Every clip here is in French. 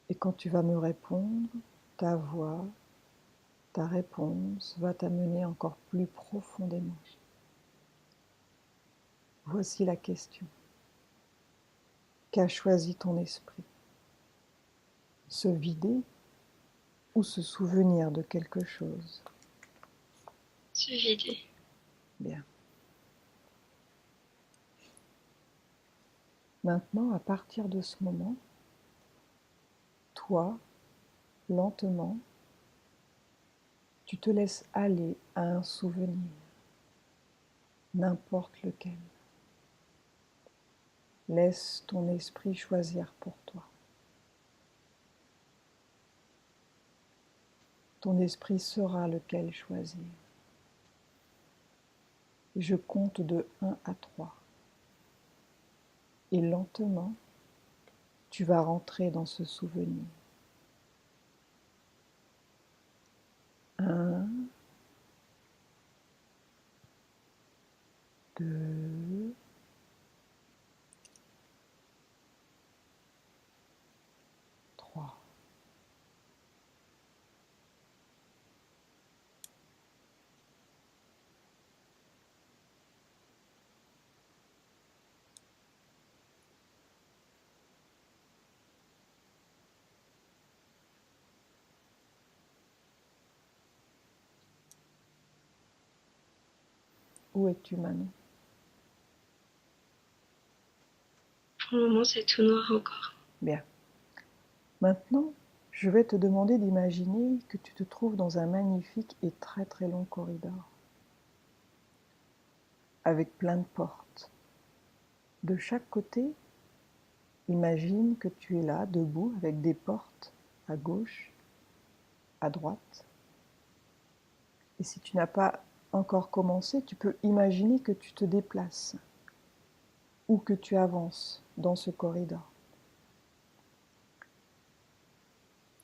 Et quand tu vas me répondre, ta voix, ta réponse va t'amener encore plus profondément. Voici la question. Qu'a choisi ton esprit? Se vider ou se souvenir de quelque chose? Se vider. Bien. Maintenant, à partir de ce moment, toi, lentement, tu te laisses aller à un souvenir, n'importe lequel. Laisse ton esprit choisir pour toi. Ton esprit saura lequel choisir. Je compte de 1 à 3. Et lentement, tu vas rentrer dans ce souvenir. 1, 2, 3. Où es-tu maintenant? Pour le moment, c'est tout noir encore. Bien. Maintenant, je vais te demander d'imaginer que tu te trouves dans un magnifique et très très long corridor, avec plein de portes. De chaque côté, imagine que tu es là, debout, avec des portes à gauche, à droite. Et si tu n'as pas encore commencé, tu peux imaginer que tu te déplaces ou que tu avances dans ce corridor,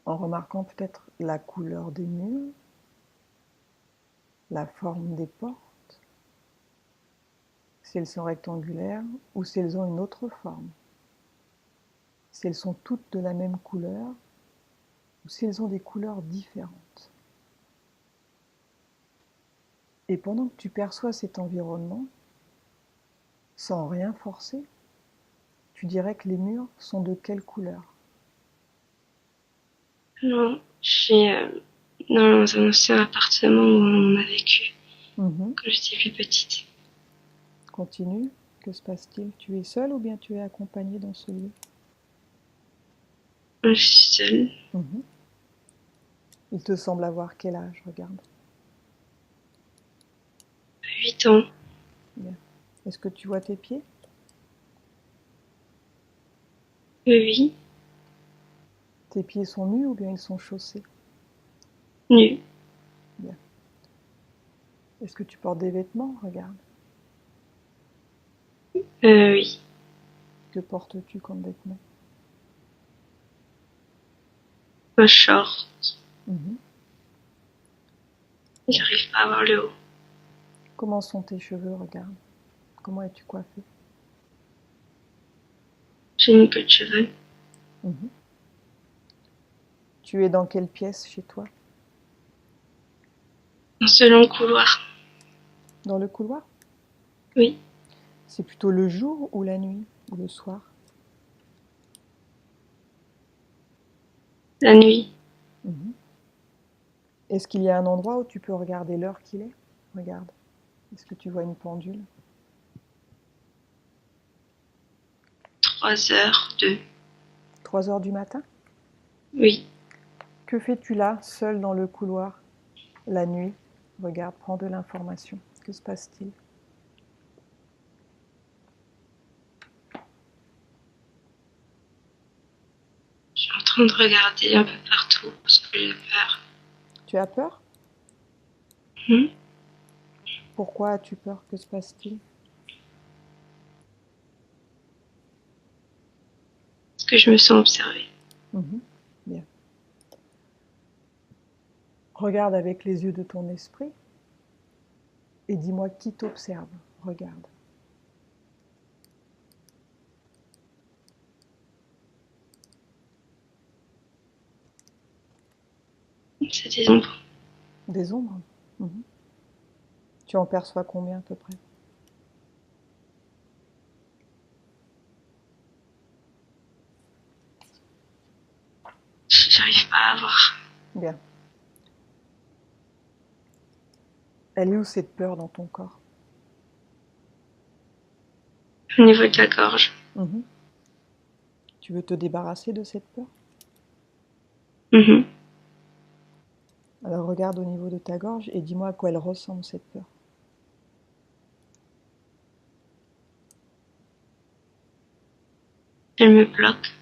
en remarquant peut-être la couleur des murs, la forme des portes, si elles sont rectangulaires ou si elles ont une autre forme, si elles sont toutes de la même couleur ou si elles ont des couleurs différentes. Et pendant que tu perçois cet environnement, sans rien forcer, tu dirais que les murs sont de quelle couleur? Non, je suis dans un ancien appartement où on a vécu quand j'étais plus petite. Continue. Que se passe-t-il? Tu es seul ou bien tu es accompagné dans ce lieu? Moi, je suis seule. Il te semble avoir quel âge? Regarde. 8 ans. Bien. Est-ce que tu vois tes pieds? Oui. Tes pieds sont nus ou bien ils sont chaussés? Nu. Bien. Est-ce que tu portes des vêtements? Regarde. Oui. Que portes-tu comme vêtements? Un short. Mhm. J'arrive pas à voir le haut. Comment sont tes cheveux? Regarde. Comment es-tu coiffée? J'ai une queue de cheval. Mhm. Tu es dans quelle pièce chez toi? Un seul long couloir. Dans le couloir? Oui. C'est plutôt le jour ou la nuit ou le soir? La nuit. Mhm. Est-ce qu'il y a un endroit où tu peux regarder l'heure qu'il est? Regarde. Est-ce que tu vois une pendule? 3h02. 3 heures du matin? Oui. Que fais-tu là, seul dans le couloir, la nuit? Regarde, prends de l'information. Que se passe-t-il? Je suis en train de regarder un peu partout parce que j'ai peur. Tu as peur? Hmm. Pourquoi as-tu peur? Que se passe-t-il? Parce que je me sens observée. Bien. Regarde avec les yeux de ton esprit et dis-moi qui t'observe. Regarde. C'est des ombres. Des ombres. Tu en perçois combien à peu près? J'arrive pas à voir. Bien. Elle est où cette peur dans ton corps? Au niveau de la gorge. Tu veux te débarrasser de cette peur? Alors regarde au niveau de ta gorge et dis-moi à quoi elle ressemble cette peur. Elle me bloque.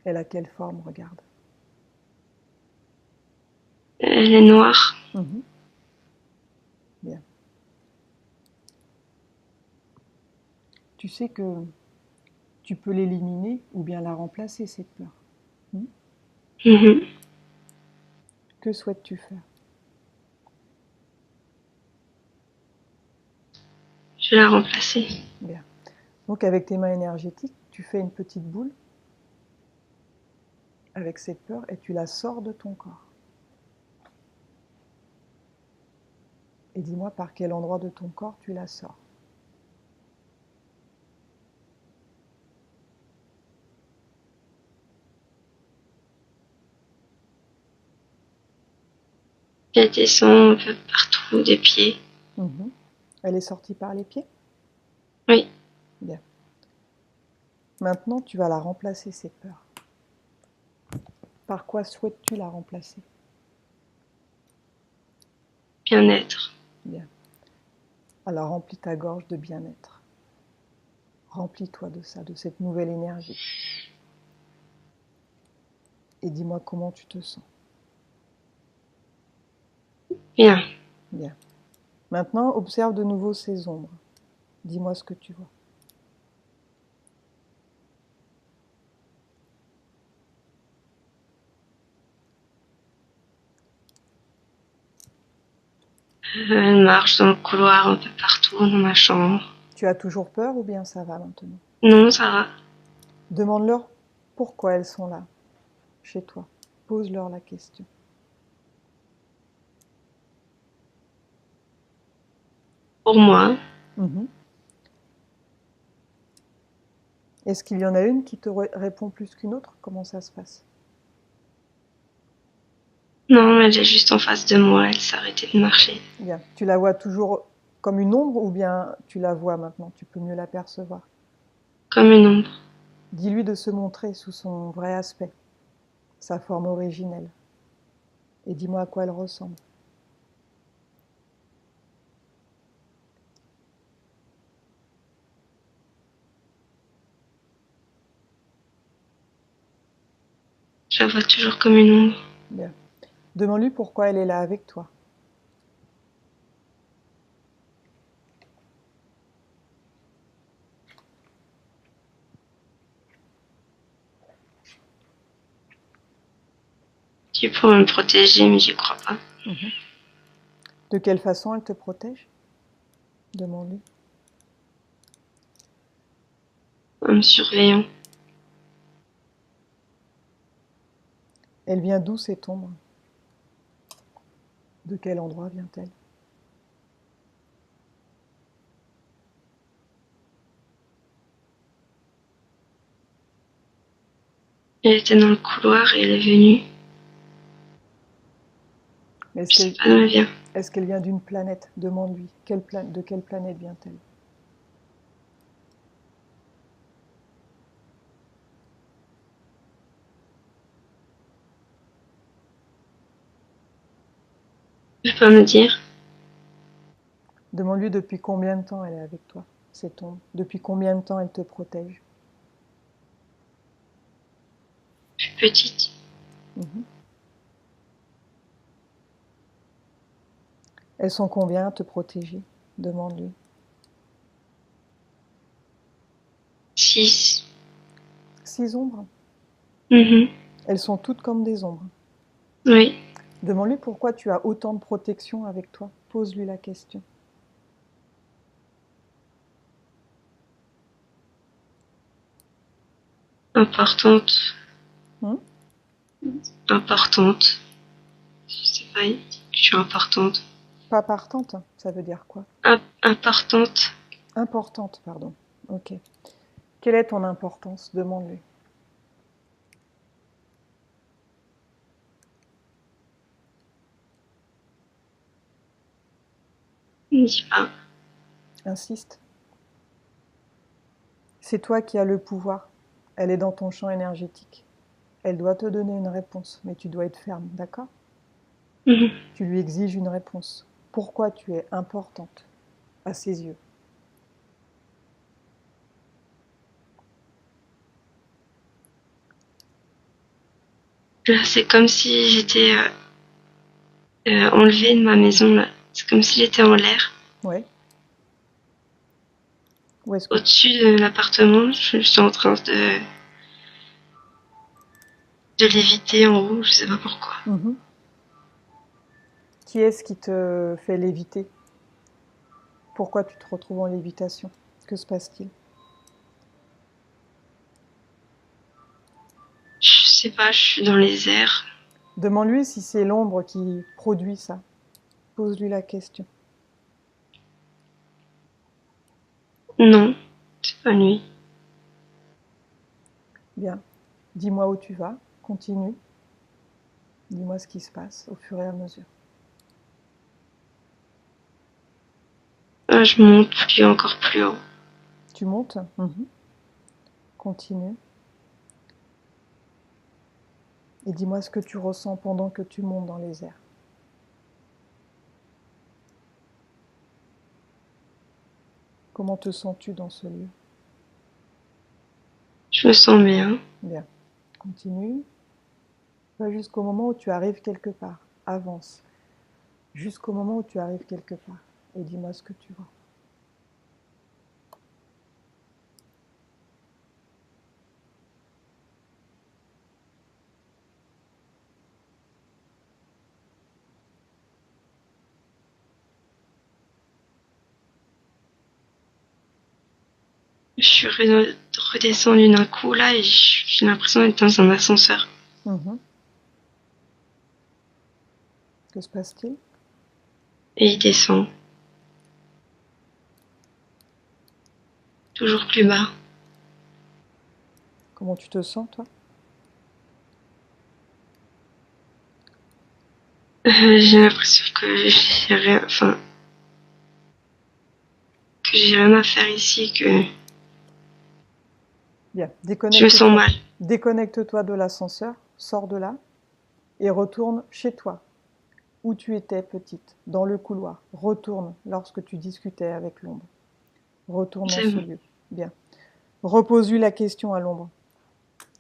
Elle a quelle forme, regarde? Elle est noire. Bien. Tu sais que tu peux l'éliminer ou bien la remplacer, cette peur. Que souhaites-tu faire? Je vais la remplacer. Bien. Donc avec tes mains énergétiques, tu fais une petite boule avec cette peur et tu la sors de ton corps. Et dis-moi par quel endroit de ton corps tu la sors. Elle descend un peu partout des pieds. Elle est sortie par les pieds? Oui. Bien. Maintenant, tu vas la remplacer, cette peur. Par quoi souhaites-tu la remplacer? Bien-être. Bien. Alors remplis ta gorge de bien-être. Remplis-toi de ça, de cette nouvelle énergie. Et dis-moi comment tu te sens. Bien. Bien. Maintenant, observe de nouveau ces ombres. Dis-moi ce que tu vois. Elle marche dans le couloir un peu partout dans ma chambre. Tu as toujours peur ou bien ça va maintenant? Non, ça va. Demande-leur pourquoi elles sont là, chez toi. Pose-leur la question. Pour moi. Est-ce qu'il y en a une qui te répond plus qu'une autre? Comment ça se passe? Non, elle est juste en face de moi, elle s'est arrêtée de marcher. Bien. Tu la vois toujours comme une ombre ou bien tu la vois maintenant? Tu peux mieux l'apercevoir? Comme une ombre. Dis-lui de se montrer sous son vrai aspect, sa forme originelle. Et dis-moi à quoi elle ressemble. Je la vois toujours comme une ombre. Bien. Demande-lui pourquoi elle est là avec toi. Tu pour me protéger, mais j'y crois pas. De quelle façon elle te protège? Demande-lui. En me surveillant. Elle vient d'où cette ombre? De quel endroit vient-elle? Elle était dans le couloir et elle est venue. Est-ce Je sais pas d'où elle vient. Est-ce qu'elle vient d'une planète? Demande-lui. De quelle planète vient-elle? Tu peux pas me dire? Demande-lui depuis combien de temps elle est avec toi, cette ombre. Depuis combien de temps elle te protège? Je suis petite. Elles sont combien à te protéger? Demande-lui. 6. 6 ombres? Elles sont toutes comme des ombres. Oui. Demande-lui pourquoi tu as autant de protection avec toi. Pose-lui la question. Importante. Importante. sais pas, je suis importante. Pas partante, ça veut dire quoi? Importante. Importante, pardon. Ok. Quelle est ton importance? Demande-lui. Ne dis pas. Insiste. C'est toi qui as le pouvoir. Elle est dans ton champ énergétique. Elle doit te donner une réponse, mais tu dois être ferme, d'accord? Tu lui exiges une réponse. Pourquoi tu es importante à ses yeux? C'est comme si j'étais enlevée de ma maison, là. C'est comme si j'étais en l'air. Ouais. Où est-ce que Au-dessus de l'appartement, je suis en train de léviter en haut, je sais pas pourquoi. Qui est-ce qui te fait léviter? Pourquoi tu te retrouves en lévitation? Que se passe-t-il? Je sais pas, je suis dans les airs. Demande-lui si c'est l'ombre qui produit ça. Pose-lui la question. Non, c'est pas lui. Bien. Dis-moi où tu vas. Continue. Dis-moi ce qui se passe au fur et à mesure. Ah, je monte encore plus haut. Tu montes? Continue. Et dis-moi ce que tu ressens pendant que tu montes dans les airs. Comment te sens-tu dans ce lieu? Je me sens bien. Bien. Continue. Va jusqu'au moment où tu arrives quelque part. Avance. Jusqu'au moment où tu arrives quelque part. Et dis-moi ce que tu vois. Je suis redescendue d'un coup là et j'ai l'impression d'être dans un ascenseur. Que se passe-t-il? Et il descend. Toujours plus bas. Comment tu te sens, toi? J'ai l'impression que j'ai rien à faire ici, que Bien. je me sens Déconnecte-toi. mal. Déconnecte-toi de l'ascenseur. Sors de là. Et retourne chez toi. Où tu étais petite. Dans le couloir. Retourne lorsque tu discutais avec l'ombre. Retourne dans C'est ce bon. lieu. Bien. Repose-lui la question à l'ombre.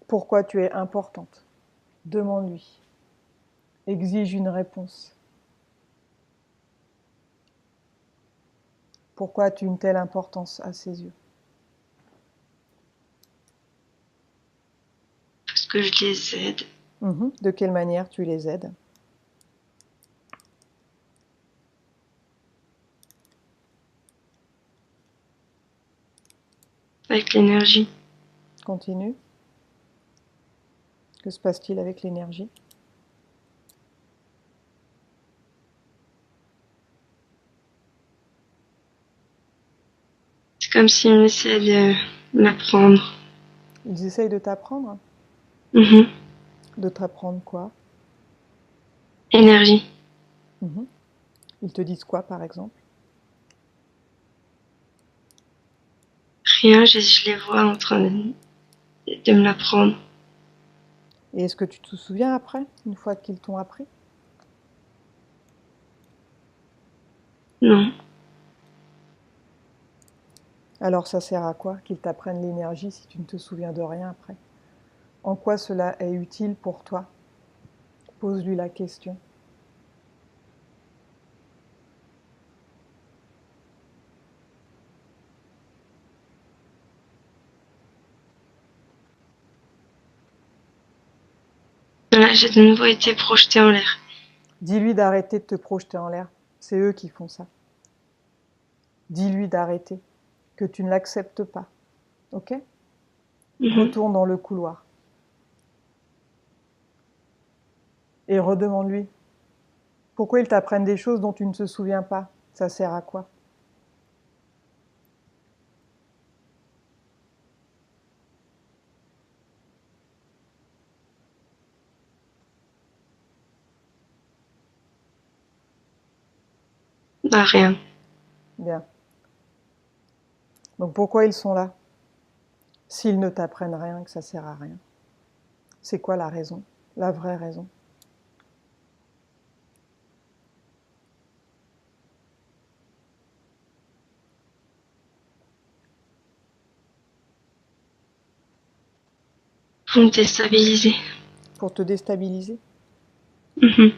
Pourquoi tu es importante? Demande-lui. Exige une réponse. Pourquoi as-tu une telle importance à ses yeux? Parce que je les aide. De quelle manière tu les aides? Avec l'énergie. Continue. Que se passe-t-il avec l'énergie? C'est comme s'ils essaient de m'apprendre. Ils essayent de t'apprendre? De t'apprendre quoi? Énergie. Ils te disent quoi, par exemple? Rien, je les vois en train de me l'apprendre. Et est-ce que tu te souviens après, une fois qu'ils t'ont appris? Non. Alors ça sert à quoi qu'ils t'apprennent l'énergie si tu ne te souviens de rien après? En quoi cela est utile pour toi? Pose-lui la question. Là, j'ai de nouveau été projetée en l'air. Dis-lui d'arrêter de te projeter en l'air. C'est eux qui font ça. Dis-lui d'arrêter, que tu ne l'acceptes pas. Ok? Retourne dans le couloir. Et redemande-lui, Pourquoi ils t'apprennent des choses dont tu ne te souviens pas? Ça sert à quoi? Bah, rien. Bien. Donc pourquoi ils sont là? S'ils ne t'apprennent rien, que ça sert à rien. C'est quoi la raison? La vraie raison? Pour me déstabiliser. Pour te déstabiliser? Mhm.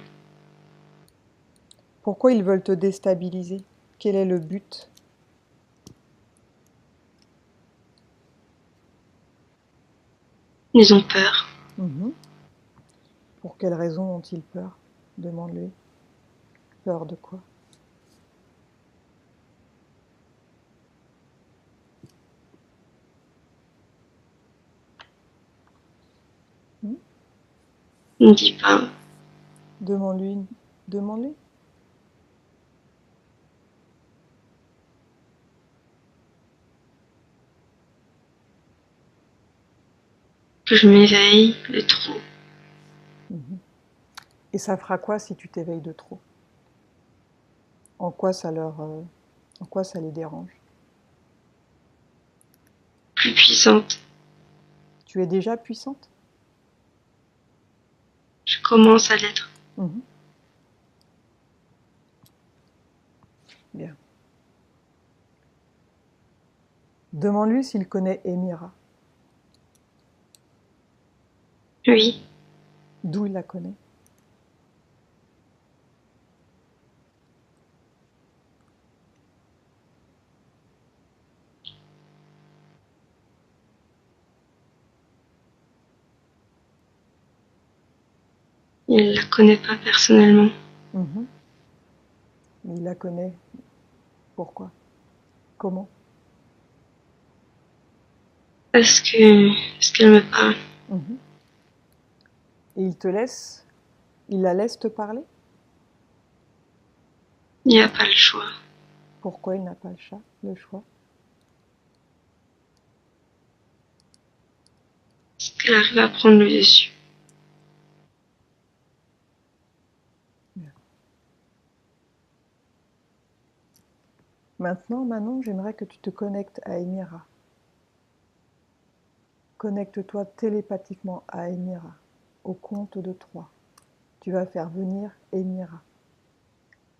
Pourquoi ils veulent te déstabiliser? Quel est le but? Ils ont peur. Mhm. Pour quelle raison ont-ils peur? Demande-lui. Peur de quoi? Hmm? Ne me dis pas. Demande-lui. Demande-lui. Que je m'éveille de trop. Mhm. Et ça fera quoi si tu t'éveilles de trop? En quoi ça en quoi ça les dérange? Plus puissante. Tu es déjà puissante? Je commence à l'être. Mhm. Bien. Demande-lui s'il connaît Émira. Oui. D'où il la connaît? Il la connaît pas personnellement. Mhm. Il la connaît. Pourquoi? Comment? Parce qu'elle me parle. Mhm. Et il la laisse te parler? Il n'y a pas le choix. Pourquoi il n'a pas le choix? Parce qu'elle arrive à prendre le dessus. Bien. Maintenant, Manon, j'aimerais que tu te connectes à Émira. Connecte-toi télépathiquement à Émira. Au compte de 3. Tu vas faire venir Émira.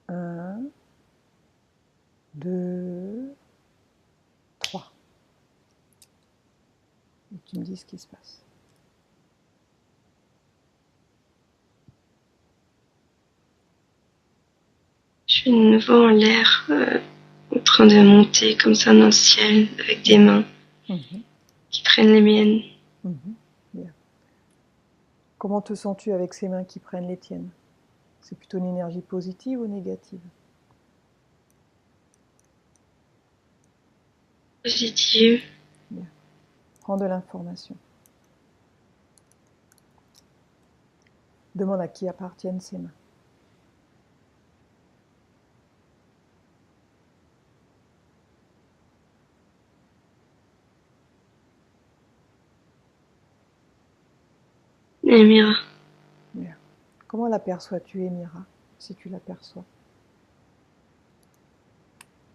1, 2, 3. Et tu me dis ce qui se passe. Je suis de nouveau en l'air, en train de monter comme ça dans le ciel avec des mains Mhm. qui prennent les miennes. Mhm. Bien. Comment te sens-tu avec ces mains qui prennent les tiennes? C'est plutôt une énergie positive ou négative? Positive. Bien. Prends de l'information. Demande à qui appartiennent ces mains. Émira. Bien. Comment l'aperçois-tu, Émira, si tu l'aperçois?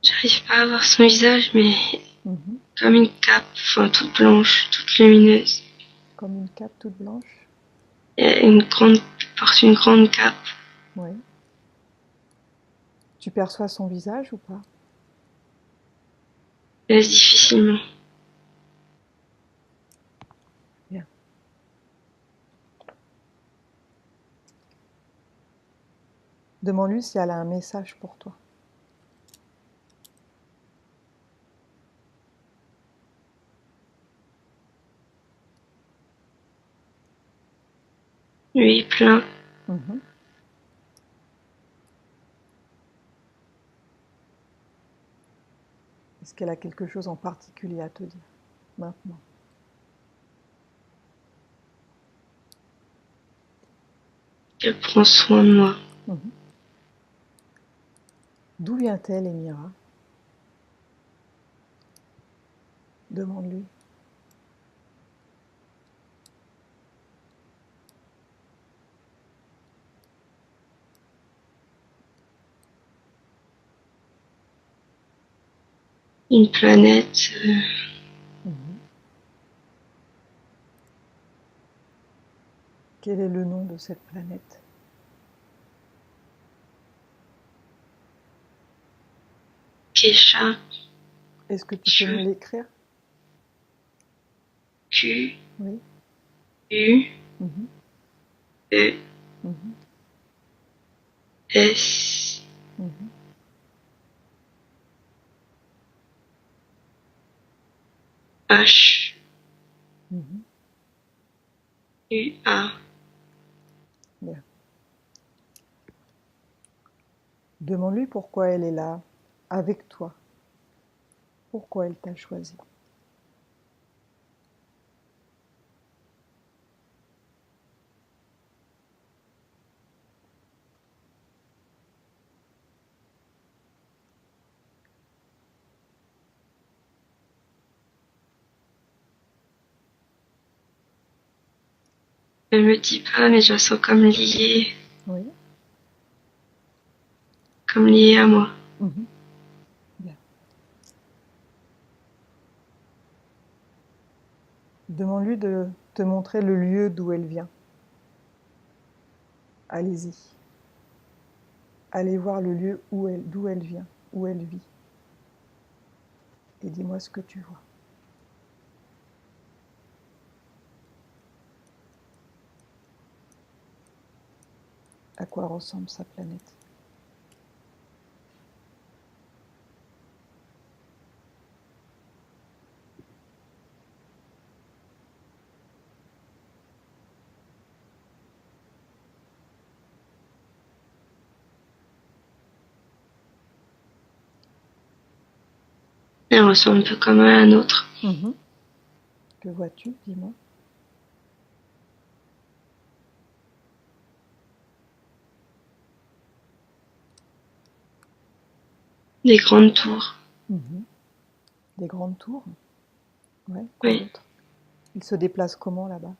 J'arrive pas à voir son visage, mais Mhm. comme une cape, enfin toute blanche, toute lumineuse. Comme une cape toute blanche? Elle porte une grande cape. Oui. Tu perçois son visage ou pas? Difficilement. Bien. Demande-lui si elle a un message pour toi. Oui, plein. Mhm. Est-ce qu'elle a quelque chose en particulier à te dire maintenant? Elle prend soin de moi. Mhm. D'où vient-elle, Emira? Demande-lui. Une planète. Quel est le nom de cette planète? Kesha. Est-ce que tu peux me l'écrire? Q. Oui. U. E. Mhm. S. H. U. A. Bien. Demande-lui pourquoi elle est là, avec toi. Pourquoi elle t'a choisi. Elle me dit pas, mais je la sens comme liée. Oui. Comme liée à moi. Bien. Demande-lui de te montrer le lieu d'où elle vient. Allez-y. Allez voir le lieu d'où elle vient, où elle vit. Et dis-moi ce que tu vois. À quoi ressemble sa planète? Elle ressemble un peu comme à un autre. Que vois-tu, dis-moi? Des grandes tours. Des grandes tours? Ouais, quoi d'autre? Il se déplace comment là-bas?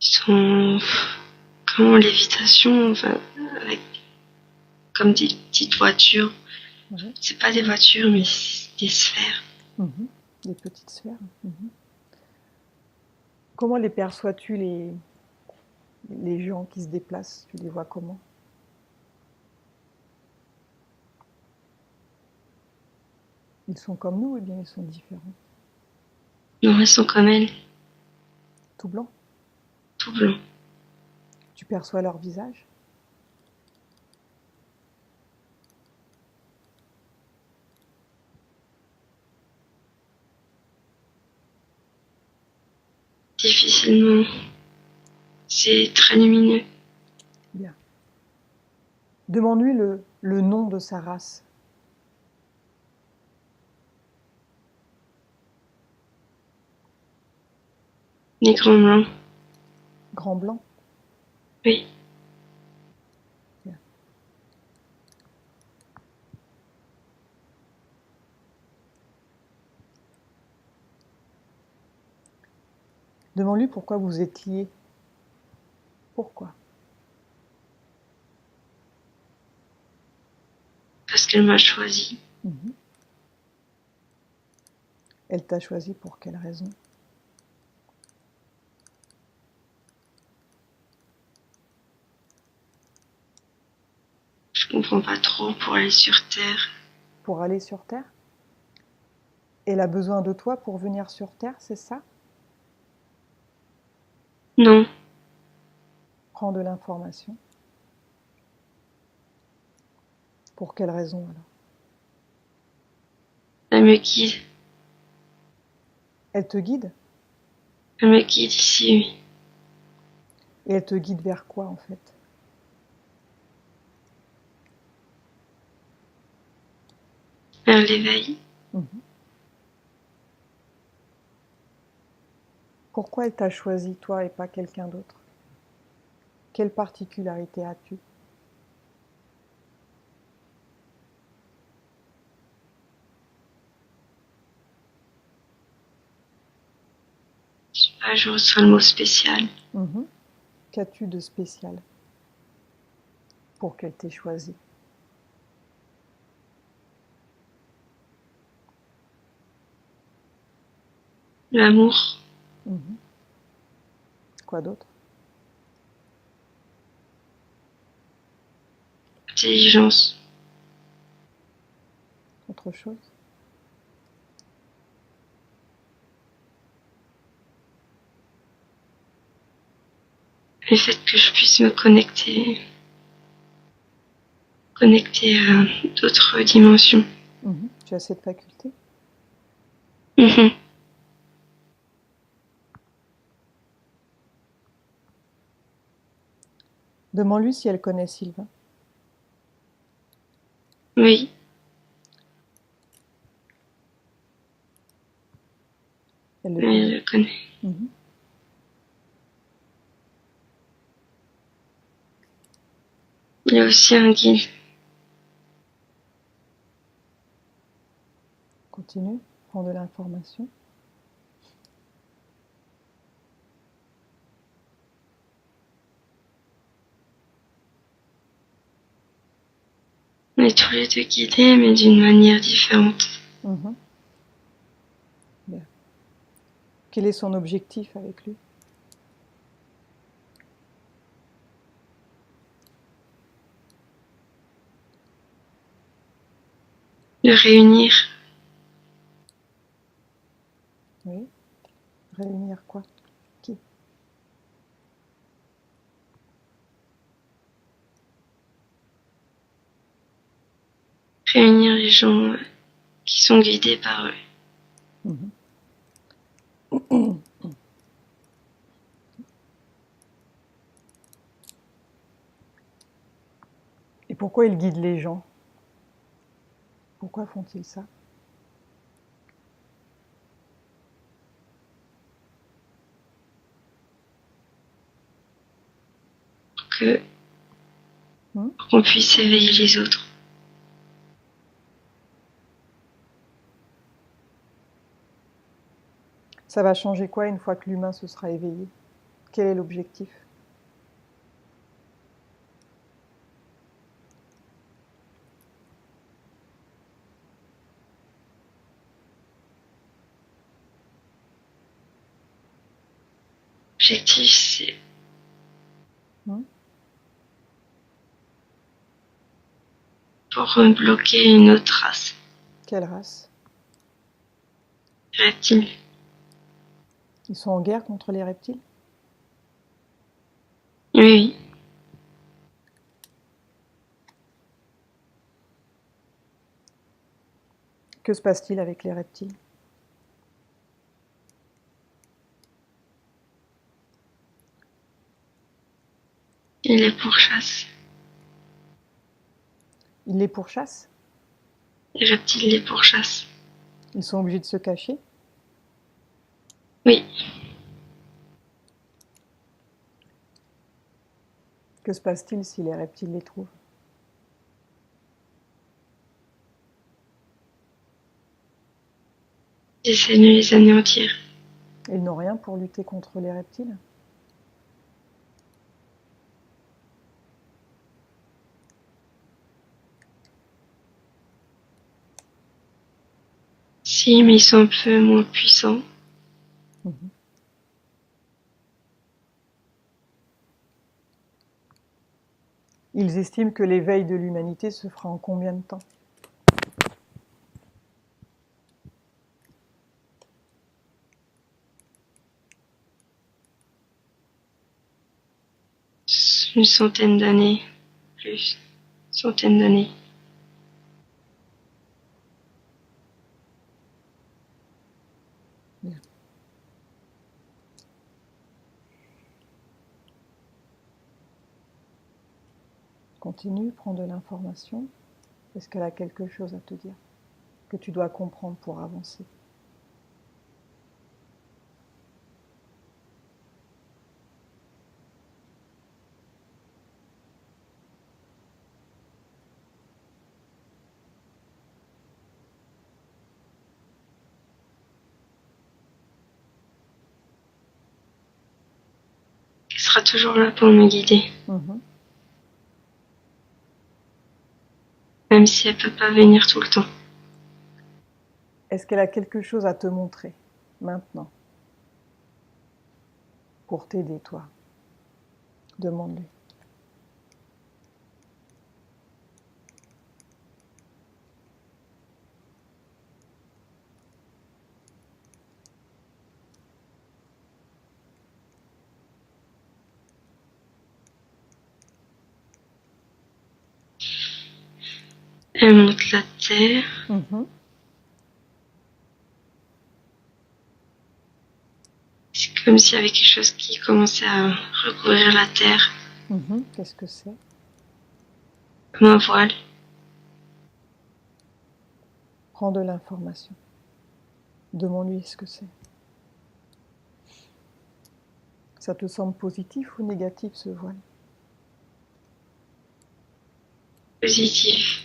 Ils sont comme en lévitation, enfin, avec comme des petites voitures. Ouais. C'est pas des voitures, mais des sphères. Des petites sphères. Comment les perçois-tu, les gens qui se déplacent? Tu les vois comment? Ils sont comme nous ou bien ils sont différents? Non, elles sont comme elle. Tout blanc? Tout blanc. Tu perçois leur visage? Difficilement. C'est très lumineux. Bien. Demande-lui le nom de sa race. Des grands blancs. Grand blanc? Oui. Bien. Demande-lui pourquoi vous êtes liés. Pourquoi? Parce qu'elle m'a choisi. Elle t'a choisi pour quelle raison? Je comprends pas trop pour aller sur Terre. Pour aller sur Terre? Elle a besoin de toi pour venir sur Terre, c'est ça? Non. Prends de l'information. Pour quelle raison alors? Elle me guide. Elle te guide? Elle me guide ici, oui. Et elle te guide vers quoi en fait? Vers l'éveil. Pourquoi elle t'a choisi toi et pas quelqu'un d'autre? Quelle particularité as-tu? pas, je ressens le mot spécial. Qu'as-tu de spécial pour qu'elle t'ait choisi? L'amour. Quoi d'autre? L'intelligence. Autre chose? Le fait que je puisse me connecter à d'autres dimensions. Tu as cette faculté? Demande-lui si elle connaît Sylvain. Oui. Elle le Oui, connaît. je le connais. Il y a aussi un guide. Continue, prends de l'information. On est tous les deux guidés, mais d'une manière différente. Bien. Quel est son objectif avec lui? De réunir. Oui. Réunir quoi? Qui? Réunir les gens qui sont guidés par eux. Et pourquoi il guide les gens? Pourquoi font-ils ça? Pour qu'on puisse éveiller les autres. Ça va changer quoi une fois que l'humain se sera éveillé? Quel est l'objectif? L'objectif, c'est pour bloquer une autre race. Quelle race? Reptiles. Ils sont en guerre contre les reptiles? Oui. Que se passe-t-il avec les reptiles? Ils les pourchassent. Ils les pourchassent? Les reptiles les pourchassent. Ils sont obligés de se cacher? Oui. Que se passe-t-il si les reptiles les trouvent? Ils essaient de les anéantir. Ils n'ont rien pour lutter contre les reptiles? Si, mais ils sont un peu moins puissants. Ils estiment que l'éveil de l'humanité se fera en combien de temps? Une centaine d'années. Plus. Une centaine d'années. Bien. Continue, prends de l'information. Est-ce qu'elle a quelque chose à te dire que tu dois comprendre pour avancer? sera toujours là pour me guider. Même si elle peut pas venir tout le temps. Est-ce qu'elle a quelque chose à te montrer maintenant pour t'aider, toi? Demande-lui. Elle monte la terre. C'est comme s'il y avait quelque chose qui commençait à recouvrir la terre. Qu'est-ce que c'est? Comme un voile. Prends de l'information. Demande-lui ce que c'est. Ça te semble positif ou négatif, ce voile? Positif.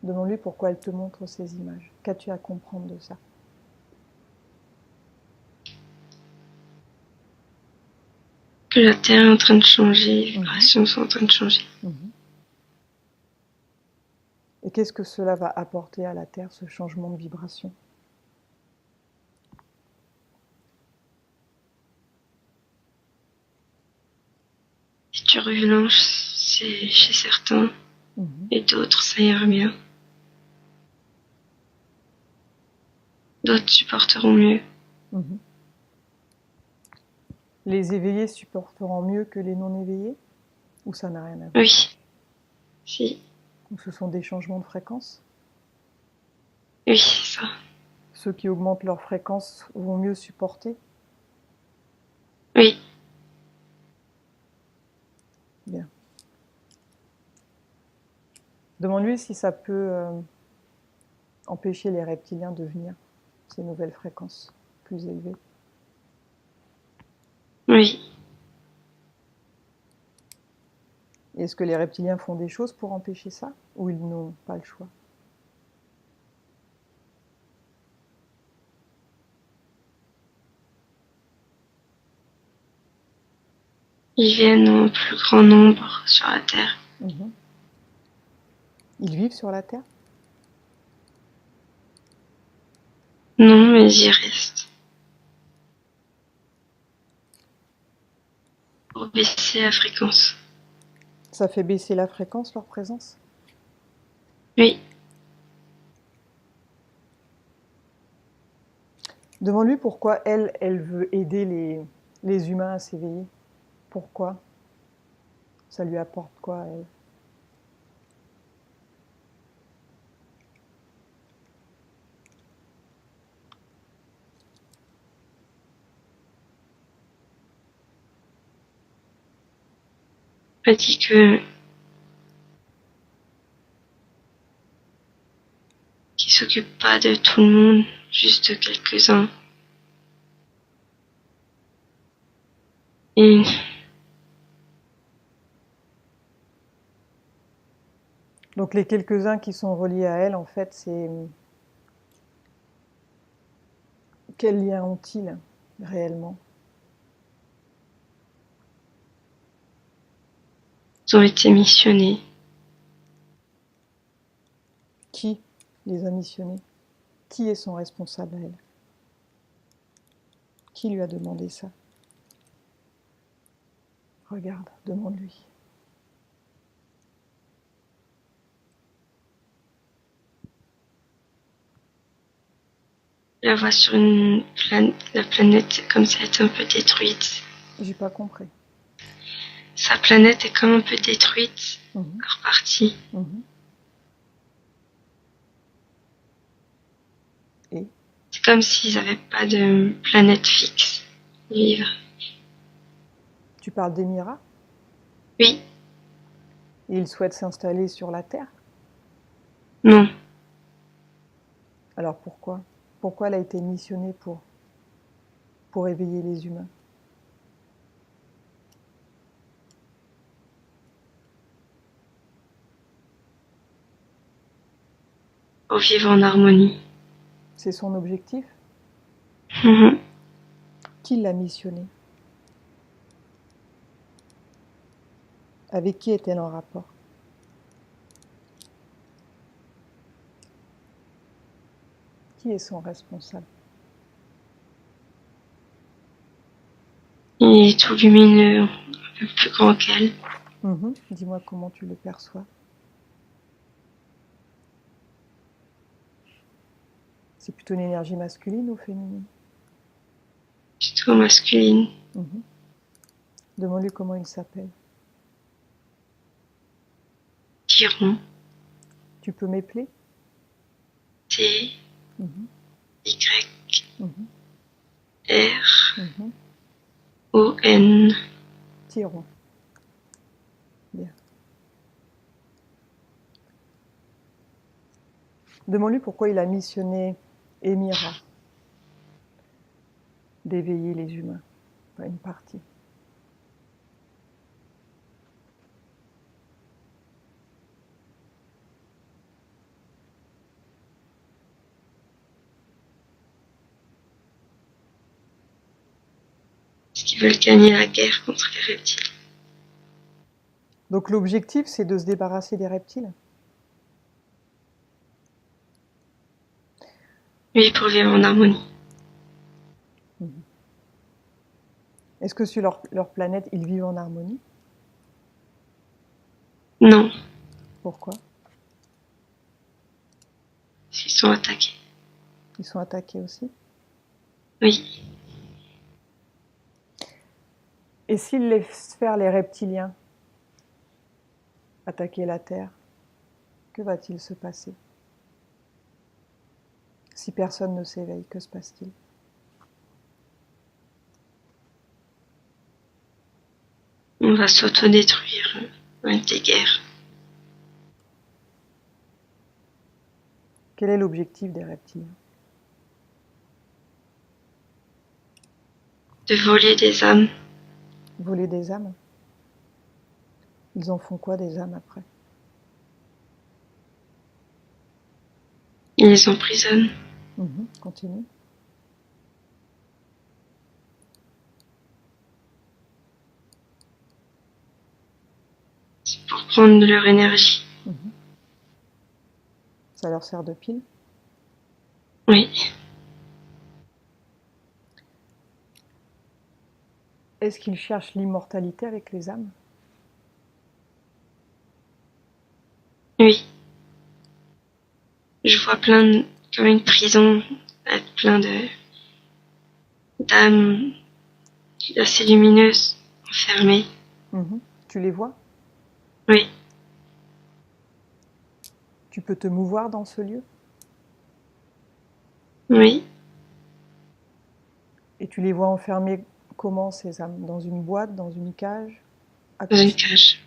Demande-lui pourquoi elle te montre ces images. Qu'as-tu à comprendre de ça? Que la terre est en train de changer, les vibrations sont en train de changer. Et qu'est-ce que cela va apporter à la terre, ce changement de vibration? Les turbulences, c'est chez certains, et d'autres, ça ira bien. D'autres supporteront mieux. Les éveillés supporteront mieux que les non-éveillés? Ou ça n'a rien à voir? Oui. Si. Ou ce sont des changements de fréquence? Oui, c'est ça. Ceux qui augmentent leur fréquence vont mieux supporter? Oui. Bien. Demande-lui si ça peut empêcher les reptiliens de venir, ces nouvelles fréquences plus élevées. Oui. Est-ce que les reptiliens font des choses pour empêcher ça? Ou ils n'ont pas le choix? Ils viennent en plus grand nombre sur la Terre. Ils vivent sur la Terre? Non, mais ils y restent. Pour baisser la fréquence. Ça fait baisser la fréquence, leur présence? Oui. Demande-lui pourquoi elle veut aider les humains à s'éveiller. Pourquoi? Ça lui apporte quoi, elle? Elle dit que qu'ils s'occupent pas de tout le monde, juste de quelques-uns. Et donc les quelques-uns qui sont reliés à elle, en fait, c'est... Quel lien ont-ils réellement? ils ont été missionnés. Qui les a missionnés? Qui est son responsable à elle? Qui lui a demandé ça? Regarde, demande-lui. Je la vois sur une planète, la planète est comme si elle était un peu détruite. J'ai pas compris. Sa planète est comme un peu détruite, leur partie. Et c'est comme s'ils n'avaient pas de planète fixe où vivre. Tu parles d'Emira? Oui. Et ils souhaitent s'installer sur la Terre? Non. Alors pourquoi? Pourquoi elle a été missionnée pour éveiller les humains? Pour vivre en harmonie. C'est son objectif? Mhm. Qui l'a missionné? Avec qui est-elle en rapport? Qui est son responsable? Il est tout lumineux, un peu plus grand qu'elle. Dis-moi comment tu le perçois. C'est plutôt une énergie masculine ou féminine? Plutôt masculine. Demande-lui comment il s'appelle. Chiron. Tu peux m'épeler? T. Y. R. O. N. Chiron. Bien. Demande-lui pourquoi il a missionné Émira d'éveiller les humains. Enfin, une partie. Parce qu'ils veulent gagner la guerre contre les reptiles. Donc l'objectif, c'est de se débarrasser des reptiles? Oui, pour vivre en harmonie. Est-ce que sur leur planète, ils vivent en harmonie? Non. Pourquoi? Parce qu'ils sont attaqués. Ils sont attaqués aussi? Oui. Et s'ils laissent faire les reptiliens attaquer la Terre, que va-t-il se passer? Si personne ne s'éveille, que se passe-t-il? On va s'autodétruire avec des guerres. Quel est l'objectif des reptiliens? De voler des âmes. Voler des âmes? Ils en font quoi des âmes après? Ils les emprisonnent. Continue. C'est pour prendre de leur énergie. Ça leur sert de pile? Oui. Est-ce qu'ils cherchent l'immortalité avec les âmes? Oui. Je vois comme une prison, avec plein d'âmes assez lumineuses, enfermées. Tu les vois? Oui. Tu peux te mouvoir dans ce lieu? Oui. Et tu les vois enfermées comment, ces âmes? Dans une boîte, dans une cage? Dans une cage.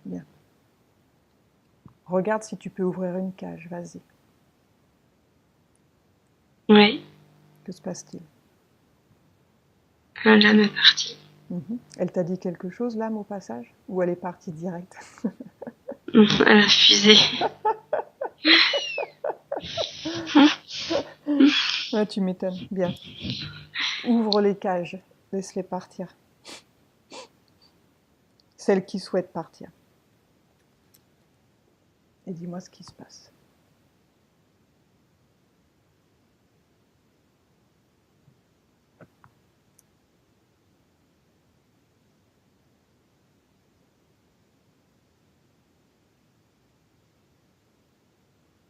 Bien. Regarde si tu peux ouvrir une cage, vas-y. Oui. Que se passe-t-il? L'âme est partie. Elle t'a dit quelque chose, l'âme, au passage? Ou elle est partie direct? Elle a fusé. Ouais, tu m'étonnes. Bien. Ouvre les cages, laisse-les partir. Celles qui souhaitent partir. Et dis-moi ce qui se passe.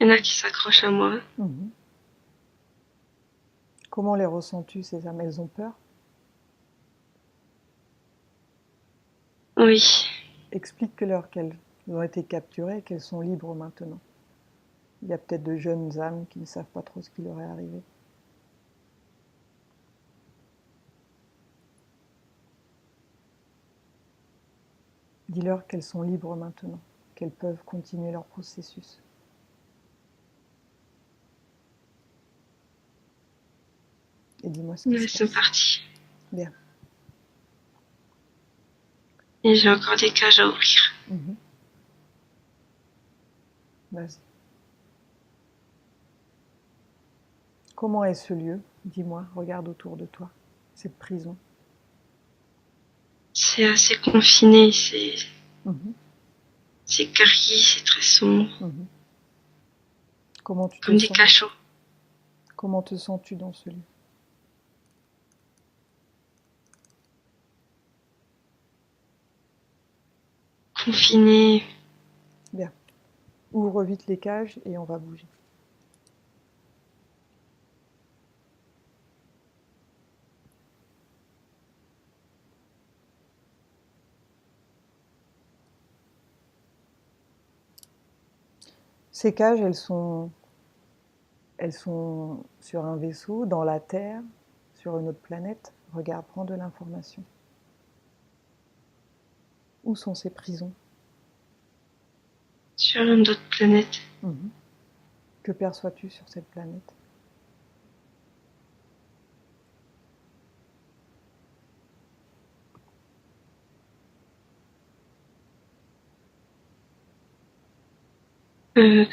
Il y en a qui s'accrochent à moi. Comment les ressens-tu, ces âmes? Elles ont peur? Oui. Explique-leur qu'elles ont été capturées et qu'elles sont libres maintenant. Il y a peut-être de jeunes âmes qui ne savent pas trop ce qui leur est arrivé. Dis-leur qu'elles sont libres maintenant, qu'elles peuvent continuer leur processus. Et dis-moi ce qui se passe. Elles sont parties. Bien. Et j'ai encore des cages à ouvrir. Vas-y. Comment est ce lieu? Dis-moi, regarde autour de toi, cette prison. C'est assez confiné, c'est gris, c'est très sombre. Comment tu te Comme des sens? cachots. Comment te sens-tu dans ce lieu? Confiné. Bien. Ouvre vite les cages et on va bouger. Ces cages, elles sont sur un vaisseau, dans la Terre, sur une autre planète. Regarde, prends de l'information. Où sont ces prisons? Sur une autre planète. Que perçois-tu sur cette planète?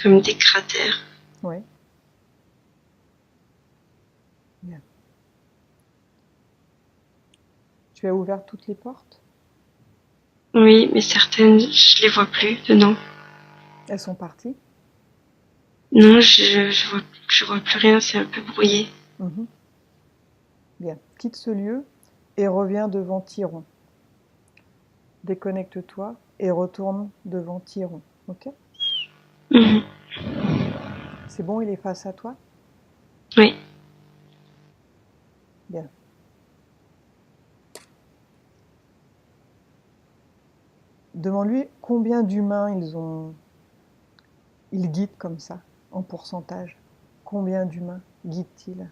Comme des cratères. Oui. Bien. Tu as ouvert toutes les portes? Oui, mais certaines, je les vois plus dedans. Elles sont parties? Non, je vois plus rien, c'est un peu brouillé. Bien. Quitte ce lieu et reviens devant Tyron. Déconnecte-toi et retourne devant Tyron. Ok? C'est bon, il est face à toi? Oui. Bien. Demande-lui combien d'humains ils guident comme ça, en pourcentage. Combien d'humains guident-ils?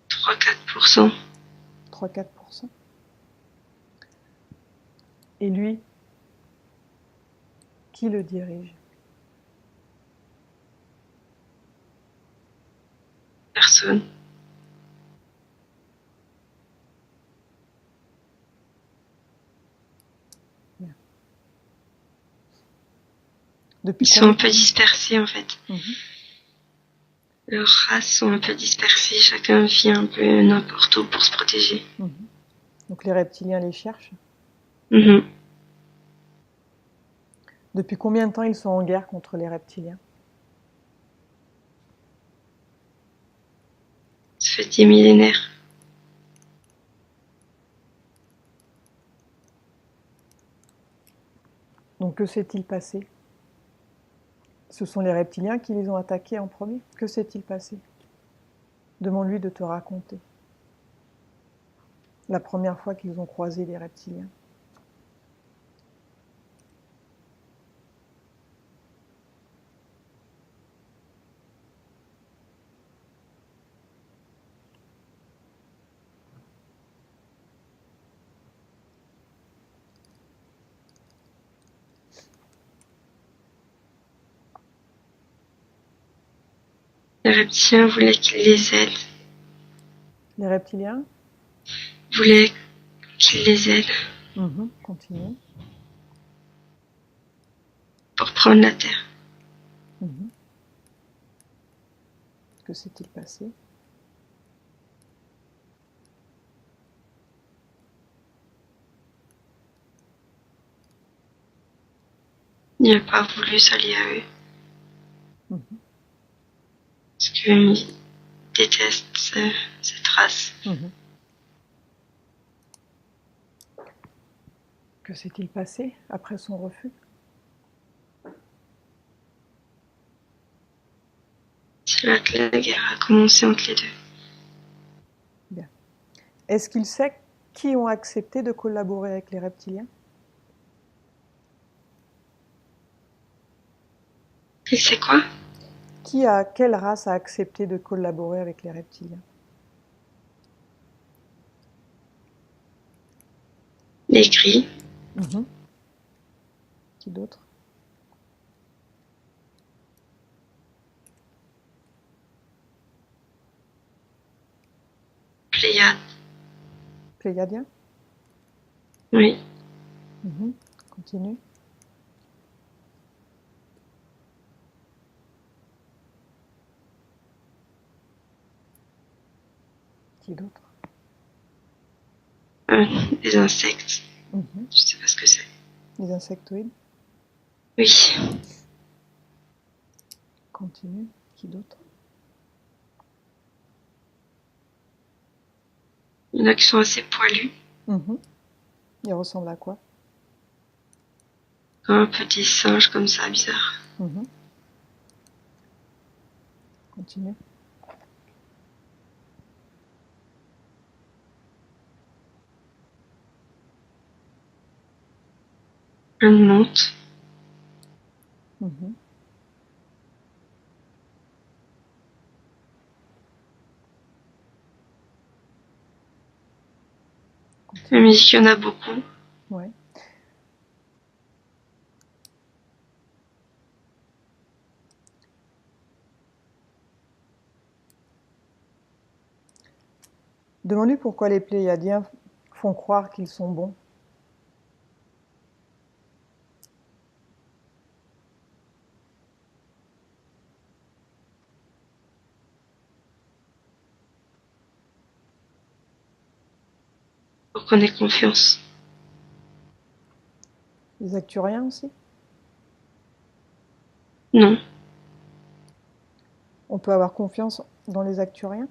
Trois, 4%. 3-4%. Et lui, qui le dirige? Personne. Bien. Ils sont un peu dispersés en fait. Leurs races sont un peu dispersées, chacun vit un peu n'importe où pour se protéger. Donc les reptiliens les cherchent? Depuis combien de temps ils sont en guerre contre les reptiliens? Ça fait des millénaires. Donc que s'est-il passé? Ce sont les reptiliens qui les ont attaqués en premier? Que s'est-il passé? Demande-lui de te raconter. La première fois qu'ils ont croisé les reptiliens. Les reptiliens voulaient qu'ils les aident. Les reptiliens voulaient qu'ils les aident. Continue. Pour prendre la terre. Que s'est-il passé? Il n'a pas voulu s'allier à eux. Parce qu'il déteste cette race. Que s'est-il passé après son refus? C'est là que la guerre a commencé entre les deux. Bien. Est-ce qu'il sait qui ont accepté de collaborer avec les reptiliens? Il sait quoi? Quelle race a accepté de collaborer avec les reptiliens? Les gris. Qui d'autre? Pléiades. Pléiadiens? Oui. Continue. Qui d'autre? Des insectes. Je sais pas ce que c'est. Les insectoïdes? Oui. Continue. Qui d'autre? Il y en a qui sont assez poilus. Ils ressemblent à quoi? Comme un petit singe comme ça, bizarre. Continue. Une menthe. Mais il y en a beaucoup. Ouais. Demande-lui pourquoi les Pléiadiens font croire qu'ils sont bons. Faut qu'on ait confiance. Les Acturiens aussi? Non. On peut avoir confiance dans les Acturiens?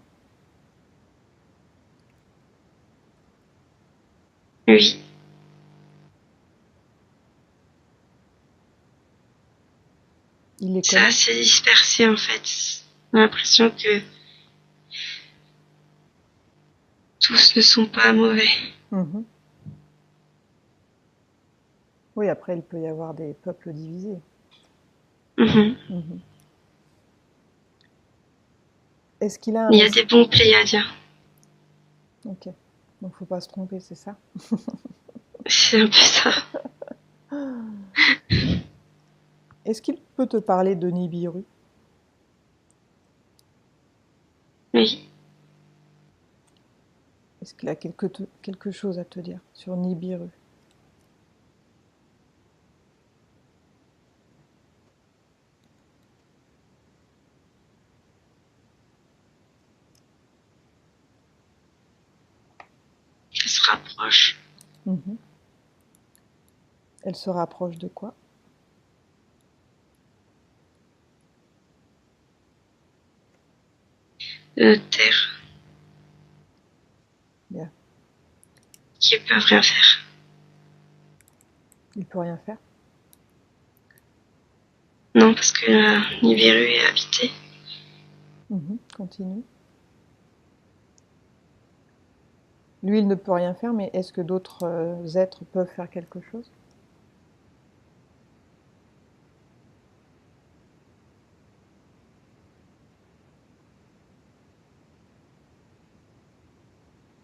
Oui. Il les C'est connaît? assez dispersé en fait. On a l'impression que tous ne sont pas mauvais. Oui, après, il peut y avoir des peuples divisés. Est-ce qu'il a un... Il y a des bons Pléiadiens. Ok. Donc, faut pas se tromper, c'est ça? C'est un peu ça. Est-ce qu'il peut te parler de Nibiru? Oui. Est-ce qu'il a quelque chose à te dire sur Nibiru? Elle se rapproche. Elle se rapproche de quoi? De notre terre. Bien. Qui ne peuvent rien faire. Il peut rien faire? Non, parce que Nibiru est habité. Continue. Lui, il ne peut rien faire, mais est-ce que d'autres êtres peuvent faire quelque chose?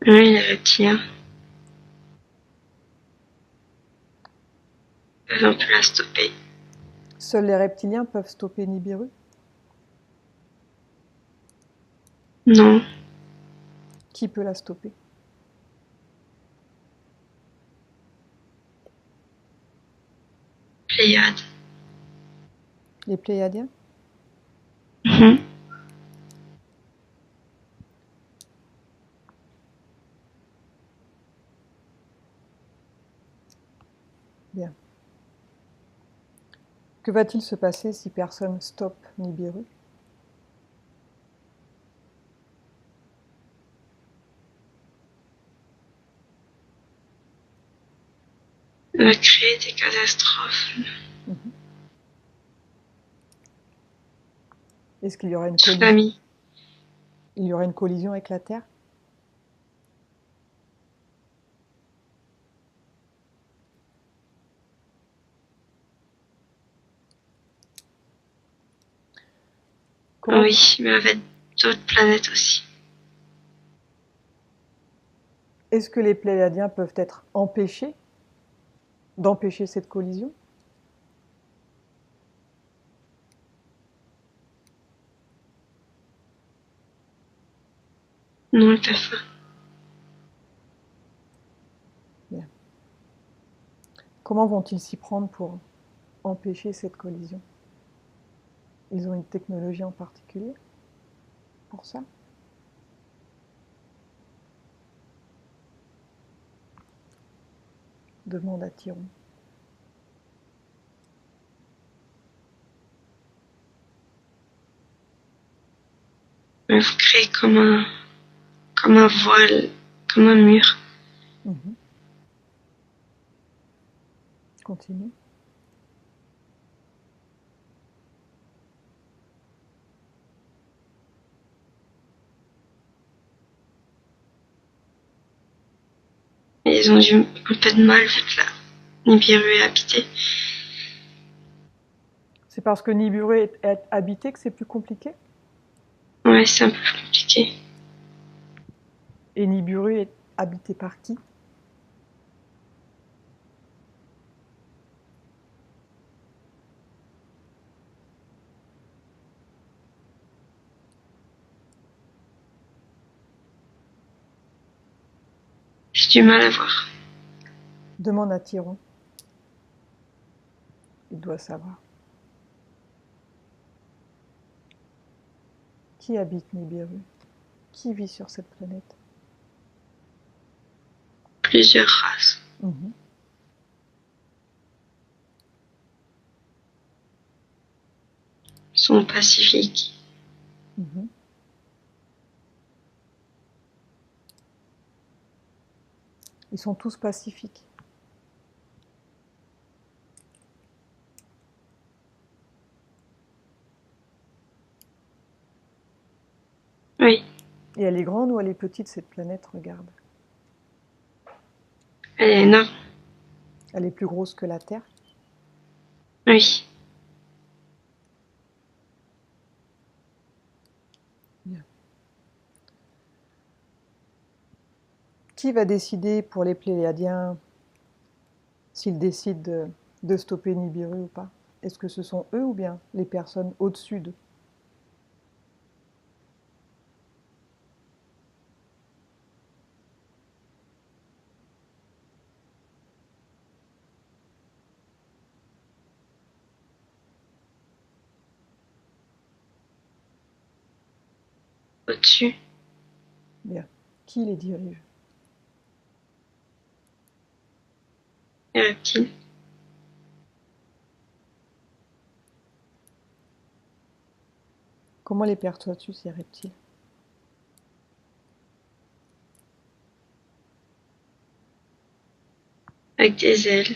Oui, les reptiliens peuvent un peu la stopper. Seuls les reptiliens peuvent stopper Nibiru? Non. Qui peut la stopper? Pléiades. Les Pléiadiens? Bien. Que va-t-il se passer si personne stoppe Nibiru? Va créer des catastrophes. Est-ce qu'il y aura une collision? Tsunami. Il y aura une collision avec la Terre? Comment... Oui, mais avec d'autres planètes aussi. Est-ce que les Pléiadiens peuvent être empêchés d'empêcher cette collision? Non, ils peuvent pas. Comment vont-ils s'y prendre pour empêcher cette collision? Ils ont une technologie en particulier pour ça? Demande à Tyron. Vous créez comme un voile, comme un mur. Continue. Et ils ont eu un peu de mal vu que la Nibiru est habitée. C'est parce que Nibiru est habité que c'est plus compliqué? Ouais, c'est un peu plus compliqué. Et Nibiru est habité par qui? J'ai du mal à voir. Demande à Tyron. Il doit savoir. Qui habite Nibiru? Qui vit sur cette planète? Plusieurs races. Sont pacifiques. Ils sont tous pacifiques. Oui. Et elle est grande ou elle est petite, cette planète? Regarde. Elle est énorme. Elle est plus grosse que la Terre? Oui. Bien. Qui va décider pour les Pléiadiens s'ils décident de stopper Nibiru ou pas? Est-ce que ce sont eux ou bien les personnes au-dessus d'eux? Au-dessus. Bien. Qui les dirige? Les reptiles. Comment les perçois-tu, ces reptiles? Avec des ailes.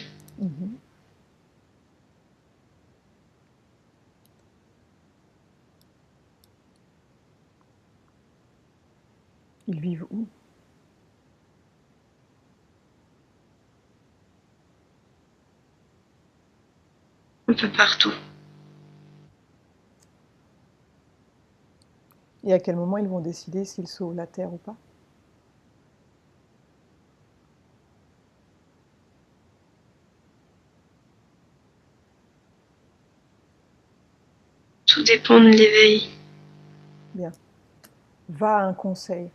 Ils vivent où? Un peu partout. Et à quel moment ils vont décider s'ils sauvent la Terre ou pas? Tout dépend de l'éveil. Bien. Va à un conseil.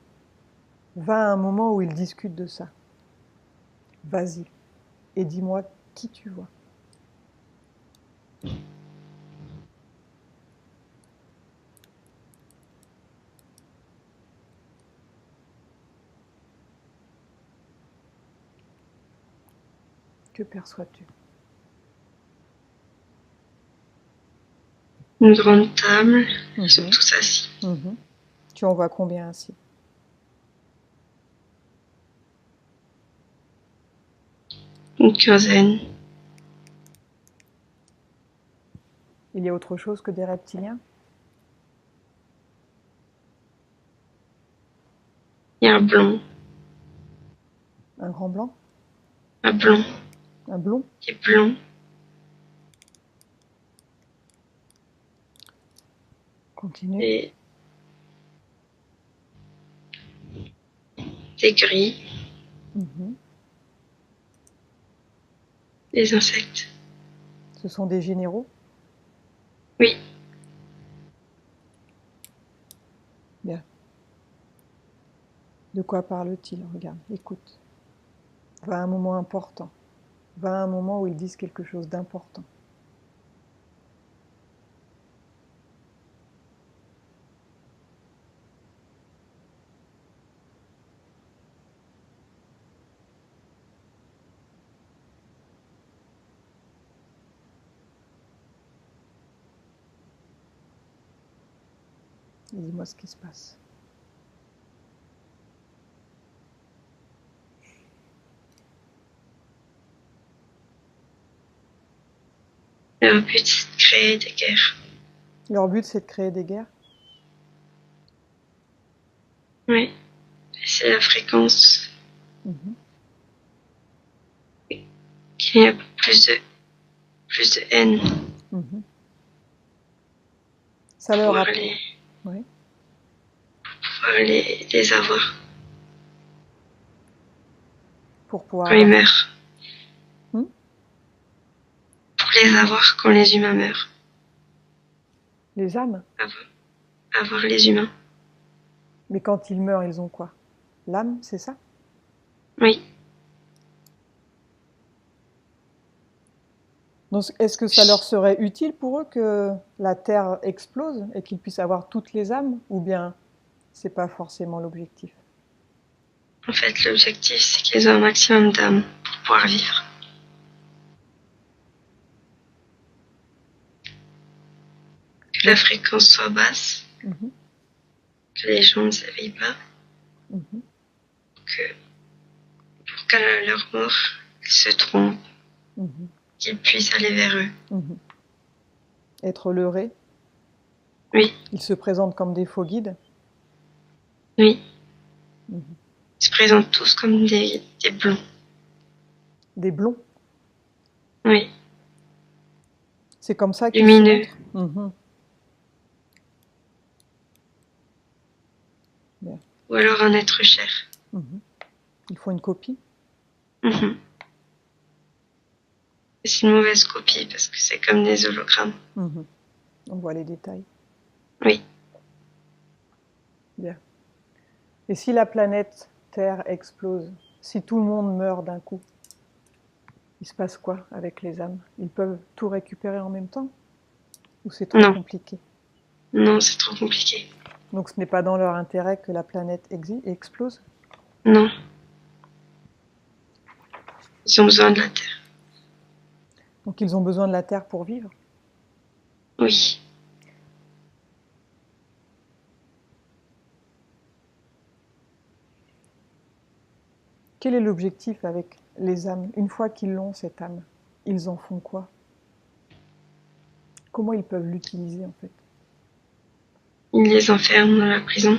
Va à un moment où ils discutent de ça. Vas-y. Et dis-moi qui tu vois. Que perçois-tu? Une grande table. Ils sont tous assis. Tu en vois combien assis? Une quinzaine. Il y a autre chose que des reptiliens? Il y a un blanc. Un grand blanc? Un blanc. Un blond? Qui est blanc. Continue. Et des gris. Des insectes. Ce sont des généraux? Oui. Bien. De quoi parle-t-il? Regarde, écoute. Va à un moment important. va à un moment où ils disent quelque chose d'important. Dis-moi ce qui se passe. Leur but, c'est de créer des guerres. Leur but, c'est de créer des guerres? Oui, c'est la fréquence. Qu'il y a plus de haine. Ça leur pouvoir rappelle. Oui. Pouvoir les avoir. Pour pouvoir quand ils meurent. Pour les avoir quand les humains meurent. Les âmes? Avoir les humains. Mais quand ils meurent, ils ont quoi? L'âme, c'est ça? Oui. Donc, est-ce que ça leur serait utile pour eux que la Terre explose et qu'ils puissent avoir toutes les âmes, ou bien c'est pas forcément l'objectif? En fait, l'objectif, c'est qu'ils aient un maximum d'âmes pour pouvoir vivre. Que la fréquence soit basse, que les gens ne s'éveillent pas, que pour qu'à leur mort, ils se trompent, qu'ils puissent aller vers eux. Être leurrés? Oui. Ils se présentent comme des faux guides? Oui. Ils se présentent tous comme des blonds. Des blonds? Oui. C'est comme ça qu'ils se montrent? Bien. Ou alors un être cher. Ils font une copie? C'est une mauvaise copie parce que c'est comme des hologrammes. On voit les détails. Oui. Bien. Et si la planète Terre explose, si tout le monde meurt d'un coup, il se passe quoi avec les âmes? Ils peuvent tout récupérer en même temps? Ou c'est trop compliqué? Non, c'est trop compliqué. Donc ce n'est pas dans leur intérêt que la planète explose? Non. Ils ont besoin de la Terre. Donc ils ont besoin de la Terre pour vivre? Oui. Quel est l'objectif avec les âmes? Une fois qu'ils l'ont, cette âme, ils en font quoi? Comment ils peuvent l'utiliser en fait? Ils les enferment dans la prison.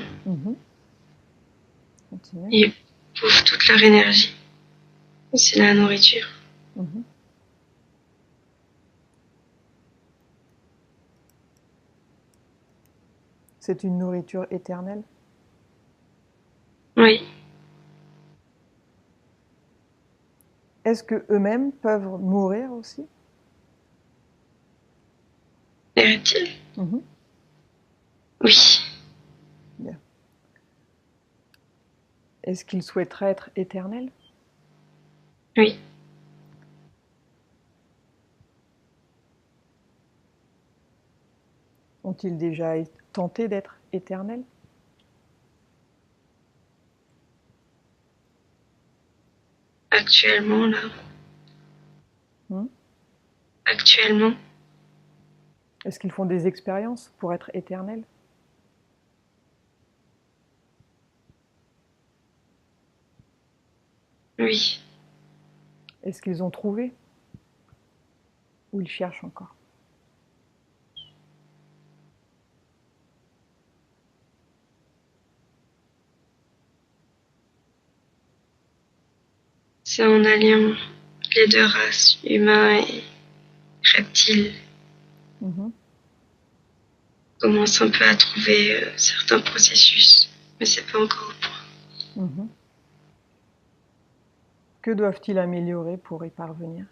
Continue. Et ils bouffent toute leur énergie. C'est la nourriture. C'est une nourriture éternelle? Oui. Est-ce que eux-mêmes peuvent mourir aussi? Les reptiles? Oui. Bien. Est-ce qu'ils souhaiteraient être éternels? Oui. Ont-ils déjà tenté d'être éternels? Actuellement, là. Actuellement. Est-ce qu'ils font des expériences pour être éternels? Oui. Est-ce qu'ils ont trouvé? Ou ils cherchent encore? C'est en alliant les deux races, humains et reptiles. On commence un peu à trouver certains processus, mais c'est pas encore au point. Que doivent-ils améliorer pour y parvenir?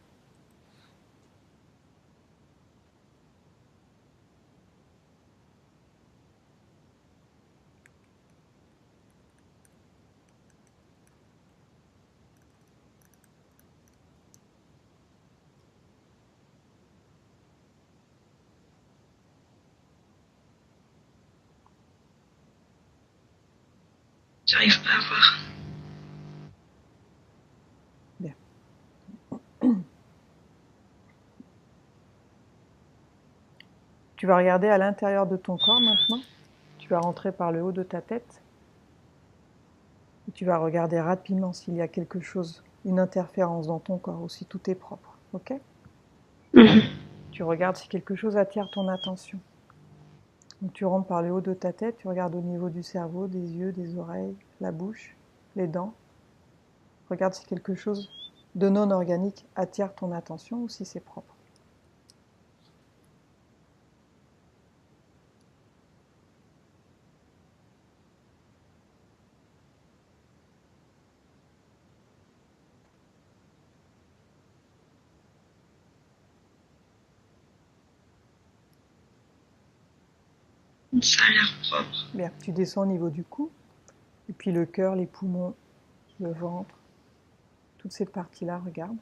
j'arrive pas à voir. Bien. Tu vas regarder à l'intérieur de ton corps maintenant. Tu vas rentrer par le haut de ta tête. Et tu vas regarder rapidement s'il y a quelque chose, une interférence dans ton corps ou si tout est propre. Ok? Tu regardes si quelque chose attire ton attention. Donc tu rentres par le haut de ta tête, tu regardes au niveau du cerveau, des yeux, des oreilles, la bouche, les dents. Regarde si quelque chose de non organique attire ton attention ou si c'est propre. Ça a l'air propre. Bien, tu descends au niveau du cou, et puis le cœur, les poumons, le ventre, toute cette partie-là, regarde.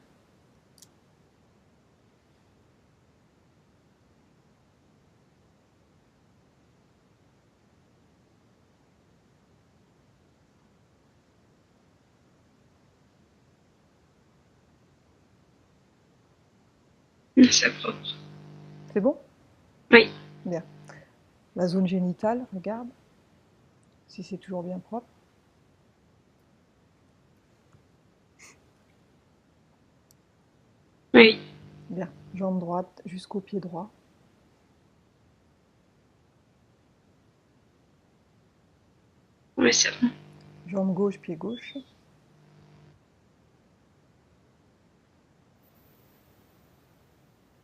C'est propre. C'est bon? Oui. Bien. La zone génitale, regarde si c'est toujours bien propre. Oui. Bien. Jambe droite jusqu'au pied droit. Oui, c'est bon. Jambe gauche, pied gauche.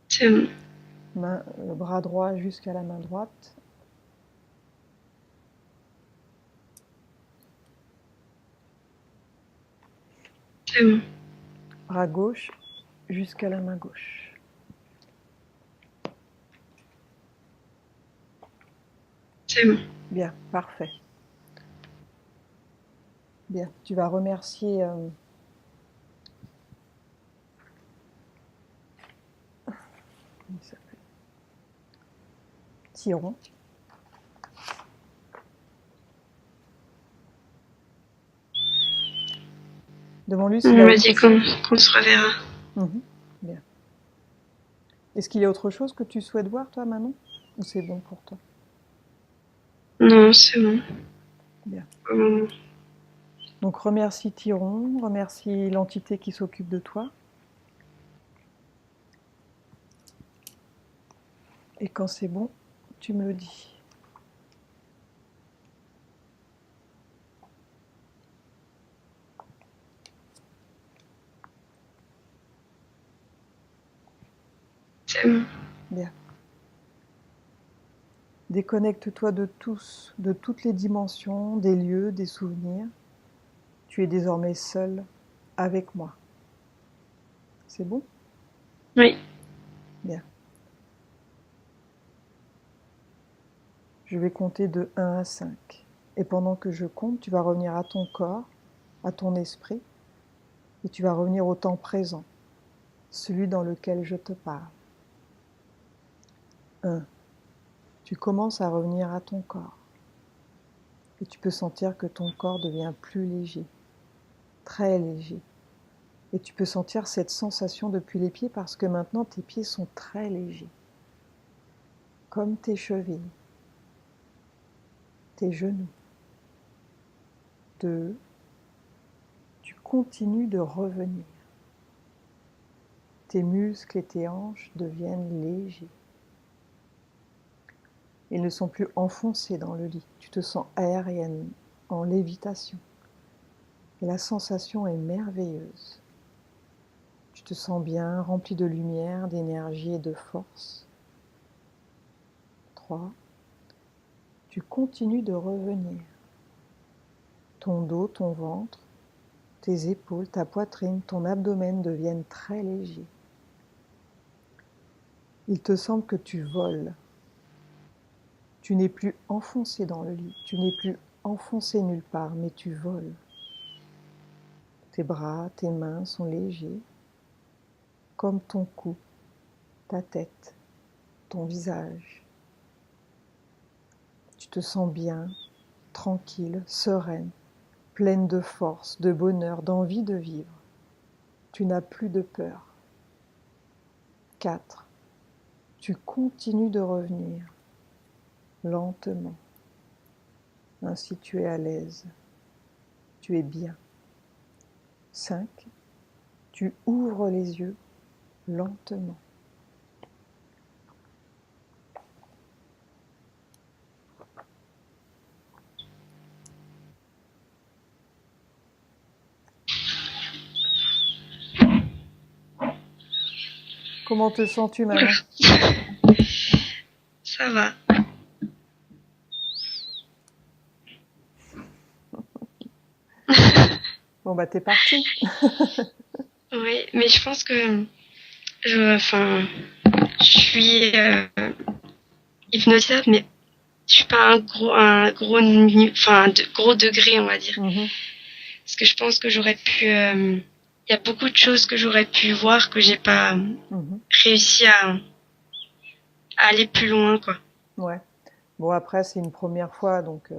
C'est bon. Bras droit jusqu'à la main droite. C'est bon. Bras gauche jusqu'à la main gauche. C'est bon. Bien, parfait. Bien, tu vas remercier comment il s'appelle? Tyron. Demande-lui On s'il a m'a autre dit chose. qu'on se reverra. Bien. Est-ce qu'il y a autre chose que tu souhaites voir, toi, Manon? Ou c'est bon pour toi? Non, c'est bon. Bien. Bon. Donc remercie Tyron, remercie l'entité qui s'occupe de toi. Et quand c'est bon, tu me le dis. C'est bon. Bien. Déconnecte-toi de tous, de toutes les dimensions, des lieux, des souvenirs. Tu es désormais seul avec moi. C'est bon? Oui. Bien. Je vais compter de 1 à 5. Et pendant que je compte, tu vas revenir à ton corps, à ton esprit, et tu vas revenir au temps présent, celui dans lequel je te parle. 1. Tu commences à revenir à ton corps. Et tu peux sentir que ton corps devient plus léger, très léger. Et tu peux sentir cette sensation depuis les pieds parce que maintenant tes pieds sont très légers, comme tes chevilles, tes genoux. 2. Tu continues de revenir. Tes muscles et tes hanches deviennent légers. Ils ne sont plus enfoncés dans le lit. Tu te sens aérienne, en lévitation. Et la sensation est merveilleuse. Tu te sens bien, rempli de lumière, d'énergie et de force. 3. Tu continues de revenir. Ton dos, ton ventre, tes épaules, ta poitrine, ton abdomen deviennent très légers. Il te semble que tu voles. Tu n'es plus enfoncé dans le lit, tu n'es plus enfoncé nulle part, mais tu voles. Tes bras, tes mains sont légers, comme ton cou, ta tête, ton visage. Tu te sens bien, tranquille, sereine, pleine de force, de bonheur, d'envie de vivre. Tu n'as plus de peur. 4. Tu continues de revenir lentement. Ainsi tu es à l'aise. Tu es bien. 5. Tu ouvres les yeux lentement. Comment te sens-tu, maman? Ça va. Bon, bah, t'es partie. Oui, mais je pense que je suis hypnotisable, mais je suis pas gros degré, on va dire. Parce que je pense que j'aurais pu, il y a beaucoup de choses que j'aurais pu voir que j'ai pas réussi à aller plus loin, quoi. Ouais. Bon, après, c'est une première fois, donc...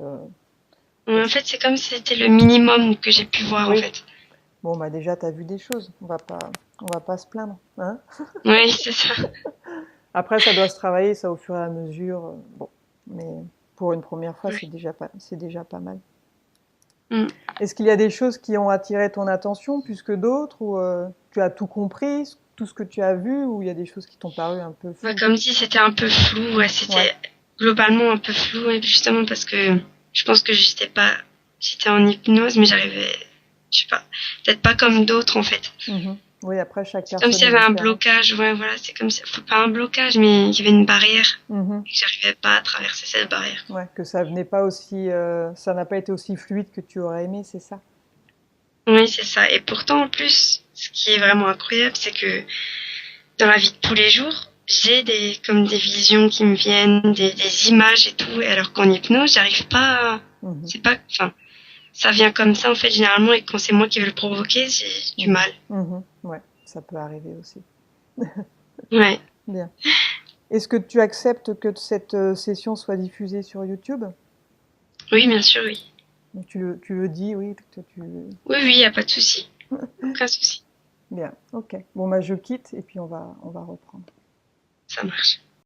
En fait, c'est comme si c'était le minimum que j'ai pu voir, oui. en fait. Bon, bah déjà, t'as vu des choses. On va pas se plaindre, hein. Oui, c'est ça. Après, ça doit se travailler, ça, au fur et à mesure. Bon, mais pour une première fois, Ouais. c'est déjà pas mal. Mm. Est-ce qu'il y a des choses qui ont attiré ton attention plus que d'autres, ou tu as tout compris, tout ce que tu as vu, ou il y a des choses qui t'ont paru un peu floues? Comme si c'était un peu flou, ouais, c'était globalement un peu flou, et justement parce que je pense que j'étais en hypnose, mais j'arrivais, je sais pas, peut-être pas comme d'autres, en fait. Oui, après, chaque C'est comme personne s'il y est avait un différente. blocage, ouais, voilà, c'est comme si, pas un blocage, mais il y avait une barrière, et que j'arrivais pas à traverser cette barrière. Ouais, que ça venait pas aussi, ça n'a pas été aussi fluide que tu aurais aimé, c'est ça? Oui, c'est ça. Et pourtant, en plus, ce qui est vraiment incroyable, c'est que dans la vie de tous les jours, j'ai comme des visions qui me viennent, des images et tout, et alors qu'en hypnose, j'arrive pas c'est pas, enfin, ça vient comme ça, en fait, généralement, et quand c'est moi qui veux le provoquer, j'ai du mal. Ouais, ça peut arriver aussi. Ouais. Bien. Est-ce que tu acceptes que cette session soit diffusée sur YouTube? Oui, bien sûr, oui. Donc, tu le dis, oui. Oui, oui, y a pas de souci. Aucun souci. Bien, ok. Bon, bah, je quitte et puis on va reprendre. Ça marche.